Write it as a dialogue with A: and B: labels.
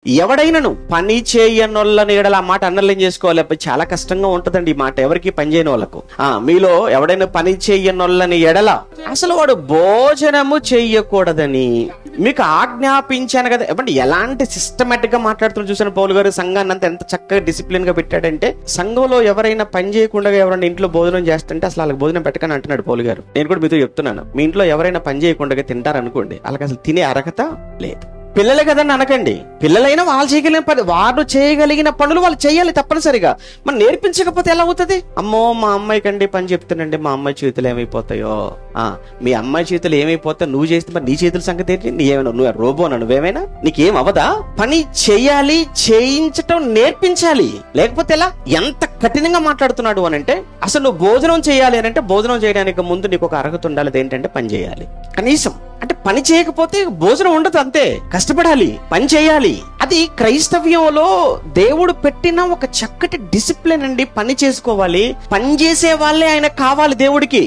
A: ఎవడైనను పని చేయనోళ్ళని ఎడల ఆ మాట అండర్లైన్ చేసుకోవాలి. చాలా కష్టంగా ఉంటదండి ఈ మాట ఎవరికి పని చేయని వాళ్ళకు. మీలో ఎవడైనా పని చేయనోళ్ళని ఎడల అసలు వాడు భోజనము చెయ్యకూడదని మీకు ఆజ్ఞాపించాను కదా. అంటే ఎలాంటి సిస్టమేటిక్ గా మాట్లాడుతున్నారు చూసాను పౌలు గారు. సంఘాన్ని అంతా ఎంత చక్కగా డిసిప్లిన్ గా పెట్టాడంటే, సంఘంలో ఎవరైనా పని చేయకుండా ఎవరైనా ఇంట్లో భోజనం చేస్తుంటే అసలు వాళ్ళకి భోజనం పెట్టకని అంటున్నాడు పౌలు గారు. నేను కూడా మీతో చెప్తున్నాను, మీ ఇంట్లో ఎవరైనా పని చేయకుండా తింటారనుకోండి, వాళ్ళకి అసలు తినే అర్హత లేదు. పిల్లలే కదండి అనకండి, పిల్లలైనా వాళ్ళు చేయగలిగిన పని, వారు చేయగలిగిన పనులు వాళ్ళు చేయాలి తప్పనిసరిగా. మనం నేర్పించకపోతే ఎలా అవుతుంది? అమ్మో మా అమ్మాయి కండి పని చెప్తానండి, మా అమ్మాయి చేతులు ఏమైపోతాయో. మీ అమ్మాయి చేతులు ఏమైపోతా నువ్వు చేస్తే మరి నీ చేతుల సంగతి ఏంటి? నీవేమైనా నువ్వు రోబోనా? నువ్వేమైనా నీకేం అవదా? పని చేయాలి, చేయించటం నేర్పించాలి. లేకపోతే ఎలా? ఎంత కఠినంగా మాట్లాడుతున్నాడు అని అంటే, అసలు నువ్వు భోజనం చేయాలి అని అంటే భోజనం చేయడానికి ముందు నీకు ఒక అర్హత ఉండాలి. ఏంటంటే పని చేయాలి కనీసం. అంటే పని చేయకపోతే భోజనం ఉండదు, అంతే. కష్టపడాలి, పని చేయాలి. అది క్రైస్తవ్యంలో దేవుడు పెట్టిన ఒక చక్కటి డిసిప్లిన్ అండి. పని చేసుకోవాలి, పని చేసే వాళ్ళే ఆయన కావాలి దేవుడికి.